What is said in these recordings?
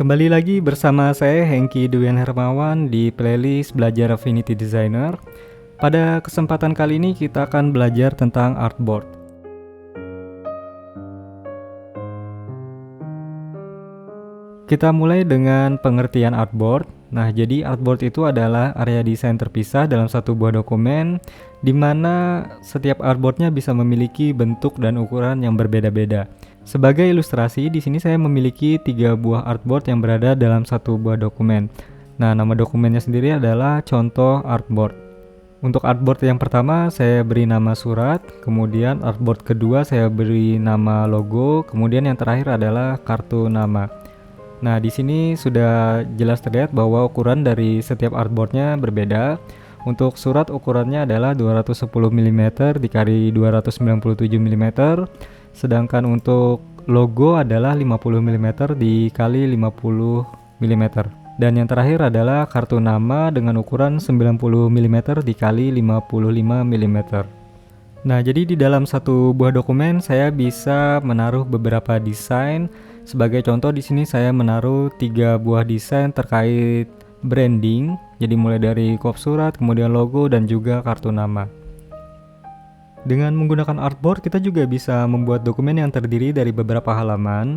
Kembali lagi bersama saya Hengki Duyan Hermawan di playlist Belajar Affinity Designer. Pada kesempatan kali ini kita akan belajar tentang artboard. Kita mulai dengan pengertian artboard. Nah, jadi artboard itu adalah area desain terpisah dalam satu buah dokumen di mana setiap artboardnya bisa memiliki bentuk dan ukuran yang berbeda-beda. Sebagai ilustrasi, di sini saya memiliki 3 buah artboard yang berada dalam satu buah dokumen. Nah, nama dokumennya sendiri adalah contoh artboard. Untuk artboard yang pertama saya beri nama surat, kemudian artboard kedua saya beri nama logo, kemudian yang terakhir adalah kartu nama. Nah, di sini sudah jelas terlihat bahwa ukuran dari setiap artboardnya berbeda. Untuk surat ukurannya adalah 210 mm dikali 297 mm, sedangkan untuk logo adalah 50 mm dikali 50 mm. Dan yang terakhir adalah kartu nama dengan ukuran 90 mm dikali 55 mm. Nah, jadi di dalam satu buah dokumen saya bisa menaruh beberapa desain. Sebagai contoh di sini saya menaruh 3 buah desain terkait branding. Jadi mulai dari kop surat, kemudian logo dan juga kartu nama. Dengan menggunakan artboard kita juga bisa membuat dokumen yang terdiri dari beberapa halaman.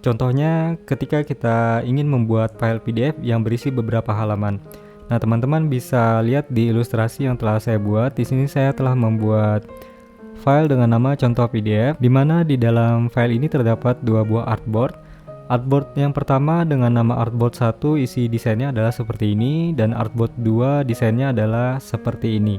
Contohnya ketika kita ingin membuat file PDF yang berisi beberapa halaman. Nah, teman-teman bisa lihat di ilustrasi yang telah saya buat. Di sini saya telah membuat file dengan nama contoh PDF, di mana di dalam file ini terdapat 2 buah artboard. Artboard yang pertama dengan nama artboard 1 isi desainnya adalah seperti ini, dan artboard 2 desainnya adalah seperti ini.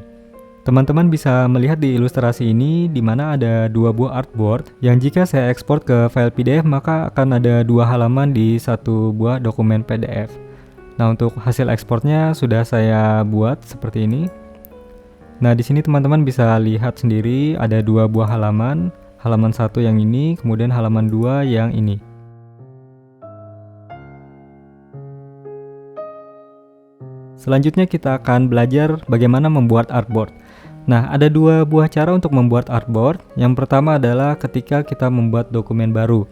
Teman-teman bisa melihat di ilustrasi ini di mana ada 2 buah artboard yang jika saya ekspor ke file PDF maka akan ada 2 halaman di satu buah dokumen PDF. Nah, untuk hasil ekspornya sudah saya buat seperti ini. Nah, di sini teman-teman bisa lihat sendiri ada 2 buah halaman. Halaman 1 yang ini, kemudian halaman 2 yang ini. Selanjutnya kita akan belajar bagaimana membuat artboard. Nah, ada 2 buah cara untuk membuat artboard. Yang pertama adalah ketika kita membuat dokumen baru.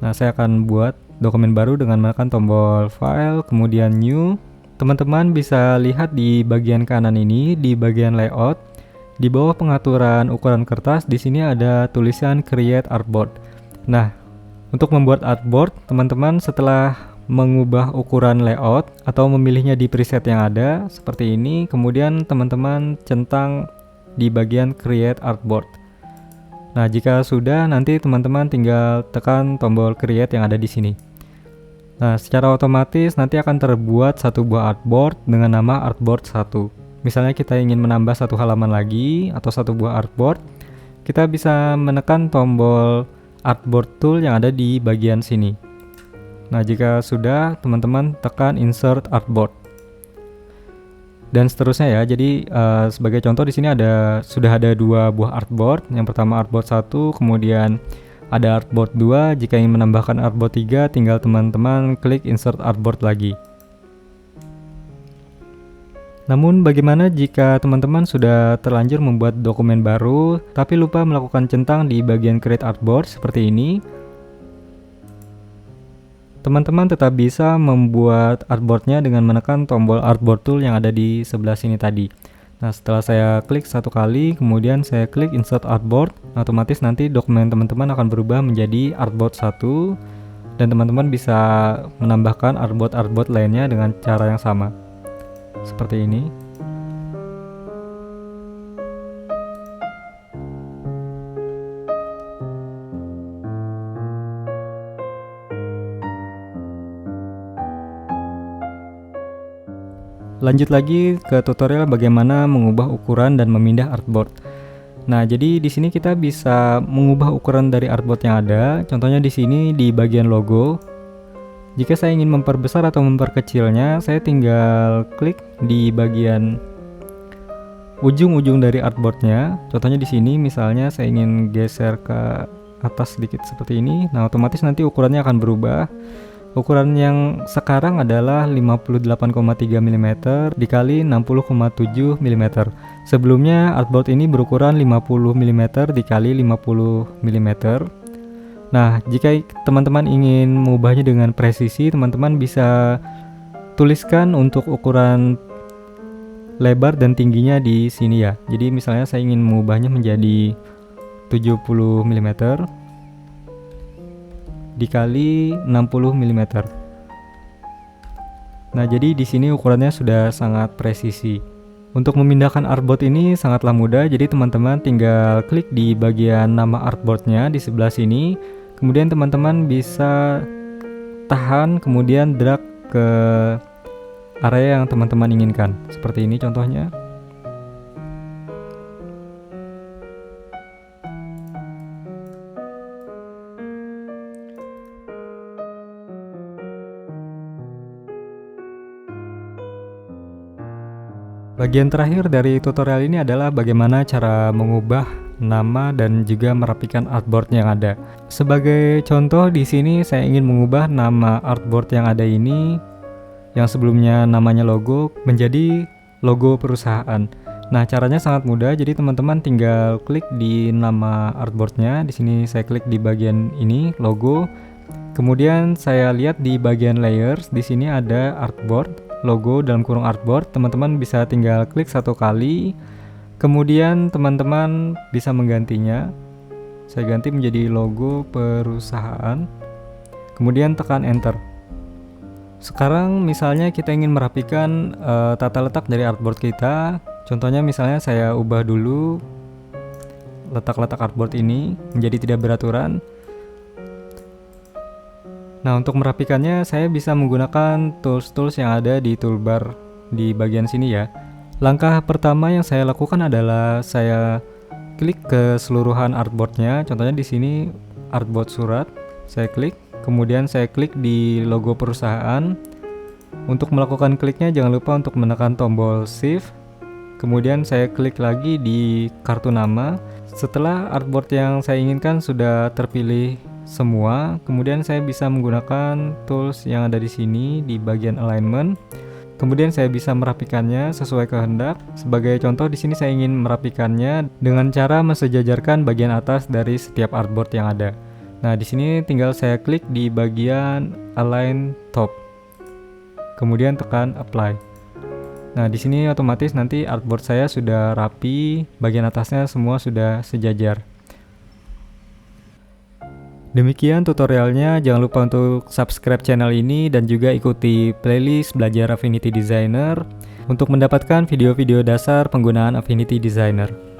Nah, saya akan buat dokumen baru dengan menekan tombol file, kemudian new. Teman-teman bisa lihat di bagian kanan ini, di bagian layout, di bawah pengaturan ukuran kertas, di sini ada tulisan create artboard. Nah, untuk membuat artboard, teman-teman setelah mengubah ukuran layout atau memilihnya di preset yang ada seperti ini, kemudian teman-teman centang di bagian create artboard. Nah, jika sudah, nanti teman-teman tinggal tekan tombol create yang ada di sini. Nah, secara otomatis nanti akan terbuat satu buah artboard dengan nama artboard 1. Misalnya kita ingin menambah satu halaman lagi atau satu buah artboard, kita bisa menekan tombol artboard tool yang ada di bagian sini. Nah, jika sudah, teman-teman tekan insert artboard. Dan seterusnya ya. Jadi sebagai contoh di sini sudah ada 2 buah artboard. Yang pertama artboard 1, kemudian ada artboard 2. Jika ingin menambahkan artboard 3, tinggal teman-teman klik insert artboard lagi. Namun bagaimana jika teman-teman sudah terlanjur membuat dokumen baru tapi lupa melakukan centang di bagian create artboard seperti ini? Teman-teman tetap bisa membuat artboardnya dengan menekan tombol artboard tool yang ada di sebelah sini tadi. Nah, setelah saya klik 1 kali, kemudian saya klik insert artboard, otomatis nanti dokumen teman-teman akan berubah menjadi artboard 1, dan teman-teman bisa menambahkan artboard lainnya dengan cara yang sama. Seperti ini. Lanjut lagi ke tutorial bagaimana mengubah ukuran dan memindah artboard. Nah, jadi di sini kita bisa mengubah ukuran dari artboard yang ada. Contohnya di sini di bagian logo. Jika saya ingin memperbesar atau memperkecilnya, saya tinggal klik di bagian ujung-ujung dari artboardnya. Contohnya di sini, misalnya saya ingin geser ke atas sedikit seperti ini. Nah, otomatis nanti ukurannya akan berubah. Ukuran yang sekarang adalah 58,3 mm dikali 60,7 mm. Sebelumnya artboard ini berukuran 50 mm dikali 50 mm. Nah, jika teman-teman ingin mengubahnya dengan presisi, teman-teman bisa tuliskan untuk ukuran lebar dan tingginya di sini ya. Jadi misalnya saya ingin mengubahnya menjadi 70 mm dikali 60 mm. Nah, jadi di sini ukurannya sudah sangat presisi. Untuk memindahkan artboard ini sangatlah mudah, jadi teman-teman tinggal klik di bagian nama artboardnya di sebelah sini. Kemudian teman-teman bisa tahan, kemudian drag ke area yang teman-teman inginkan. Seperti ini contohnya. Bagian terakhir dari tutorial ini adalah bagaimana cara mengubah nama dan juga merapikan artboard yang ada. Sebagai contoh di sini saya ingin mengubah nama artboard yang ada ini yang sebelumnya namanya logo menjadi logo perusahaan. Nah, caranya sangat mudah. Jadi teman-teman tinggal klik di nama artboardnya. Di sini saya klik di bagian ini logo. Kemudian saya lihat di bagian layers. Di sini ada artboard. Logo dalam kurung artboard, teman-teman bisa tinggal klik satu kali, kemudian teman-teman bisa menggantinya. Saya ganti menjadi logo perusahaan, kemudian tekan enter. Sekarang misalnya kita ingin merapikan tata letak dari artboard kita. Contohnya misalnya saya ubah dulu letak-letak artboard ini menjadi tidak beraturan. Nah, untuk merapikannya saya bisa menggunakan tools-tools yang ada di toolbar di bagian sini ya. Langkah pertama yang saya lakukan adalah saya klik keseluruhan artboardnya. Contohnya di sini artboard surat, saya klik, kemudian saya klik di logo perusahaan. Untuk melakukan kliknya jangan lupa untuk menekan tombol shift. Kemudian saya klik lagi di kartu nama. Setelah artboard yang saya inginkan sudah terpilih semua, kemudian saya bisa menggunakan tools yang ada di sini di bagian alignment. Kemudian saya bisa merapikannya sesuai kehendak. Sebagai contoh di sini saya ingin merapikannya dengan cara mensejajarkan bagian atas dari setiap artboard yang ada. Nah, di sini tinggal saya klik di bagian align top. Kemudian tekan apply. Nah, di sini otomatis nanti artboard saya sudah rapi, bagian atasnya semua sudah sejajar. Demikian tutorialnya, jangan lupa untuk subscribe channel ini dan juga ikuti playlist belajar Affinity Designer untuk mendapatkan video-video dasar penggunaan Affinity Designer.